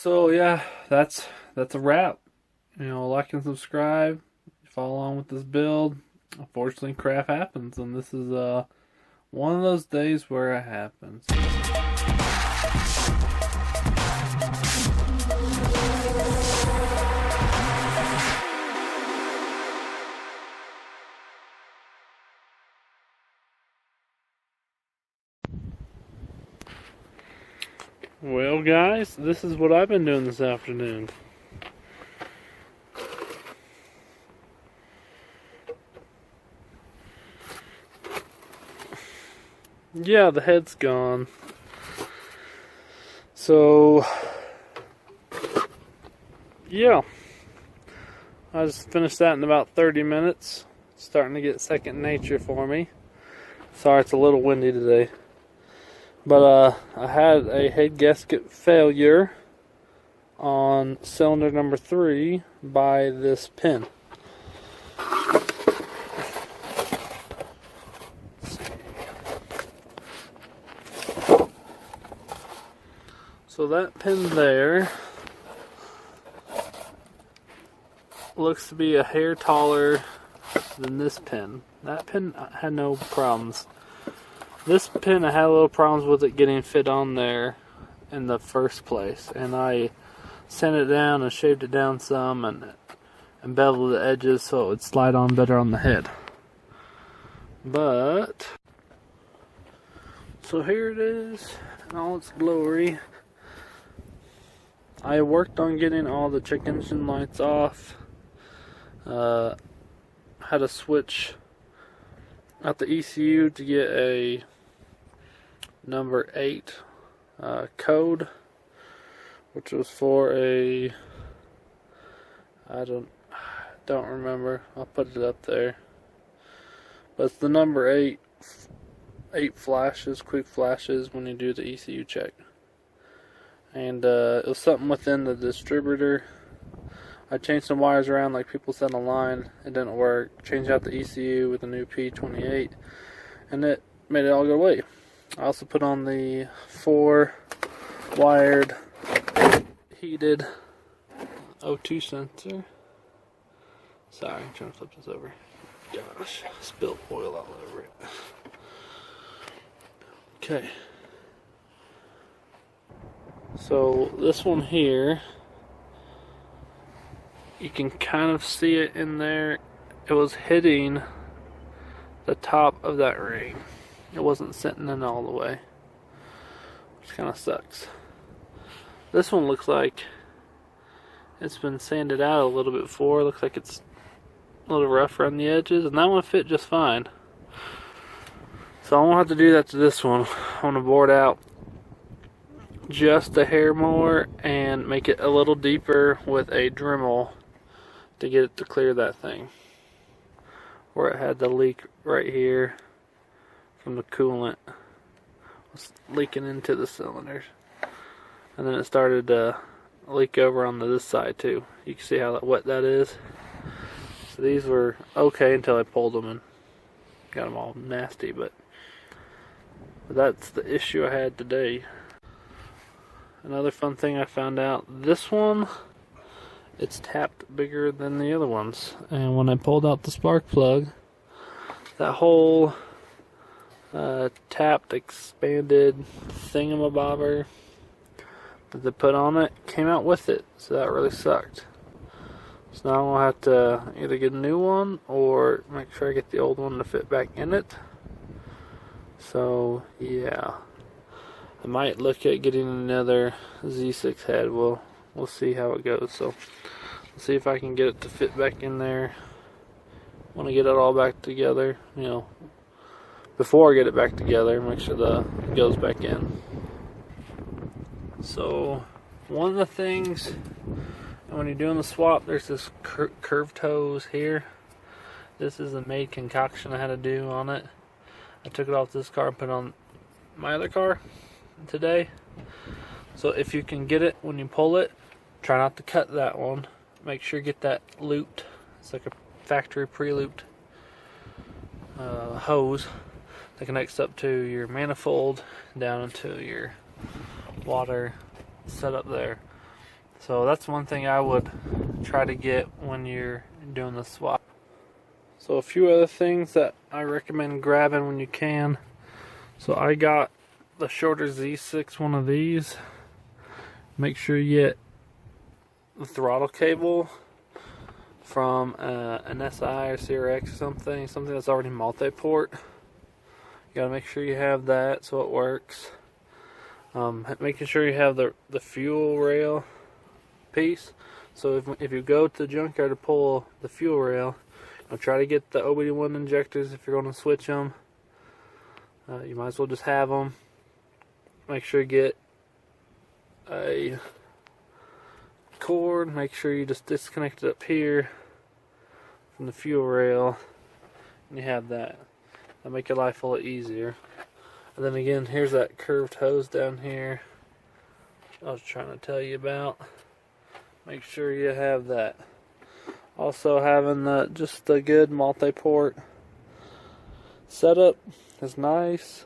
So yeah, that's a wrap. Like and subscribe. Follow along with this build. Unfortunately, crap happens, and this is one of those days where it happens. Well, guys, this is what I've been doing this afternoon. Yeah, the head's gone. So, yeah. I just finished that in about 30 minutes. It's starting to get second nature for me. Sorry, it's a little windy today. But I had a head gasket failure on cylinder number 3 by this pin. So that pin there looks to be a hair taller than this pin. That pin had no problems. This pin, I had a little problems with it getting fit on there in the first place, and I sand it down and shaved it down some and beveled the edges so it would slide on better on the head. But so here it is in all its glory. I worked on getting all the check engine lights off. Had to switch out the ECU to get a number 8 code, which was for a, I don't remember. I'll put it up there. But it's the number 8 flashes, quick flashes when you do the ECU check. And it was something within the distributor. I changed some wires around like people said online. It didn't work. Changed out the ECU with a new P28, and it made it all go away. I also put on the 4 wired heated O2 sensor. Sorry, I'm trying to flip this over. Gosh, spilled oil all over it. Okay. So this one here, you can kind of see it in there. It was hitting the top of that ring. It wasn't sitting in all the way, which kind of sucks. This one looks like it's been sanded out a little bit before. Looks like it's a little rough around the edges, and that one fit just fine. So I won't have to do that to this one. I'm gonna bore it out just a hair more and make it a little deeper with a Dremel to get it to clear that thing where it had the leak right here from the coolant. It was leaking into the cylinders, and then it started to leak over on this side too. You can see how wet that is. So these were okay until I pulled them and got them all nasty, but that's the issue I had today. Another fun thing I found out, this one, it's tapped bigger than the other ones. And when I pulled out the spark plug, that whole tapped, expanded thingamabobber that they put on it came out with it. So that really sucked. So now I'll have to either get a new one or make sure I get the old one to fit back in it. So yeah, I might look at getting another Z6 head. We'll see how it goes. So we'll see if I can get it to fit back in there when I get it all back together. Before I get it back together, make sure it goes back in. So one of the things when you're doing the swap, there's this curved hose here. This is a made concoction I had to do on it. I took it off this car and put it on my other car today. So if you can get it when you pull it, try not to cut that one. Make sure you get that looped. It's like a factory pre-looped hose that connects up to your manifold down into your water setup there. So that's one thing I would try to get when you're doing the swap. So a few other things that I recommend grabbing when you can. So I got the shorter Z6 one of these. Make sure you get the throttle cable from an SI or CRX or something that's already multi-port. You gotta make sure you have that so it works. Making sure you have the fuel rail piece. So if you go to the junkyard to pull the fuel rail, try to get the OBD1 injectors if you're going to switch them. You might as well just have them. Make sure you get a cord. Make sure you just disconnect it up here from the fuel rail, and you have that. That'll make your life a lot easier. And then again, here's that curved hose down here I was trying to tell you about. Make sure you have that. Also, having just a good multi-port setup is nice.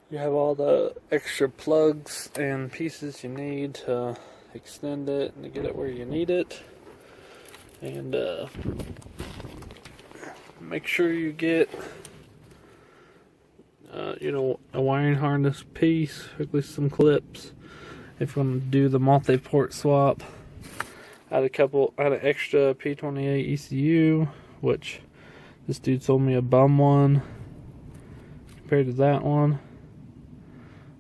You have all the extra plugs and pieces you need to extend it and to get it where you need it. And make sure you get a wiring harness piece, at least some clips, if you want to do the multi-port swap. I had an extra P28 ECU, which this dude sold me a bum one compared to that one,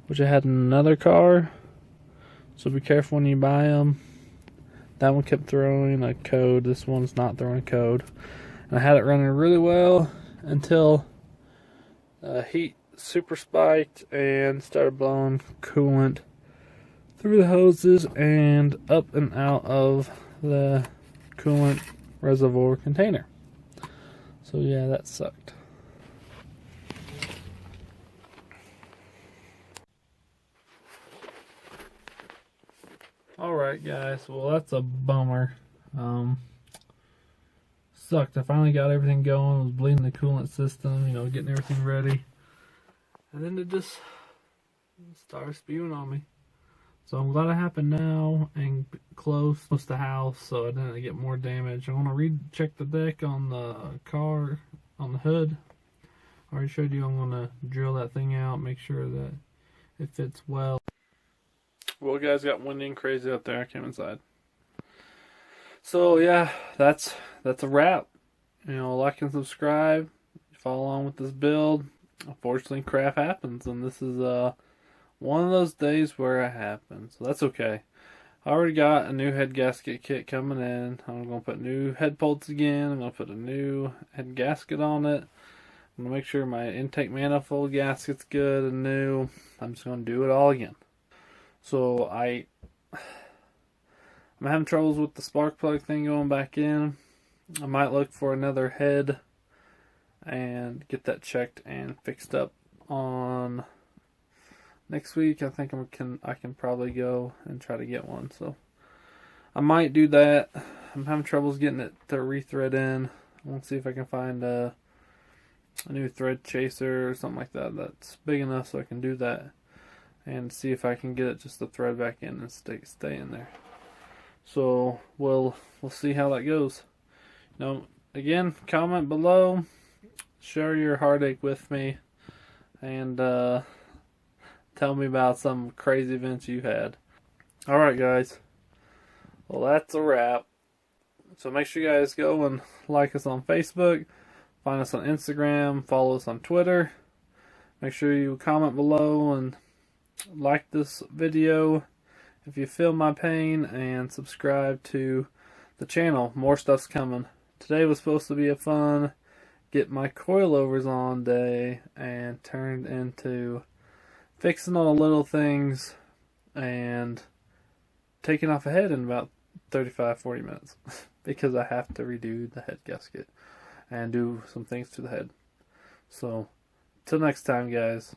which I had in another car. So be careful when you buy them. That one kept throwing a code. This one's not throwing a code. And I had it running really well until heat super spiked and started blowing coolant through the hoses and up and out of the coolant reservoir container. So yeah, that sucked. Alright guys, well that's a bummer. Sucked. I finally got everything going, was bleeding the coolant system, getting everything ready. And then it just started spewing on me. So I'm glad it happened now and close to the house so I didn't get more damage. I want to recheck the deck on the car, on the hood. I already showed you I'm going to drill that thing out, make sure that it fits well. Well guys, got windy and crazy out there. I came inside. So yeah, that's a wrap. Like and subscribe. Follow along with this build. Unfortunately, crap happens, and this is one of those days where it happens. So that's okay. I already got a new head gasket kit coming in. I'm going to put new head bolts again. I'm going to put a new head gasket on it. I'm going to make sure my intake manifold gasket's good and new. I'm just going to do it all again. So I'm having troubles with the spark plug thing going back in. I might look for another head and get that checked and fixed up on next week. I think I can probably go and try to get one. So I might do that. I'm having troubles getting it to rethread in. I want to see if I can find a new thread chaser or something like that that's big enough so I can do that, and see if I can get it just to thread back in and stay in there. So we'll see how that goes. Again, comment below, share your heartache with me, and tell me about some crazy events you had. Alright guys, well that's a wrap. So make sure you guys go and like us on Facebook, find us on Instagram, follow us on Twitter. Make sure you comment below and like this video if you feel my pain, and subscribe to the channel. More stuff's coming. Today was supposed to be a fun get my coilovers on day, and turned into fixing all the little things and taking off a head in about 35-40 minutes because I have to redo the head gasket and do some things to the head. So till next time guys.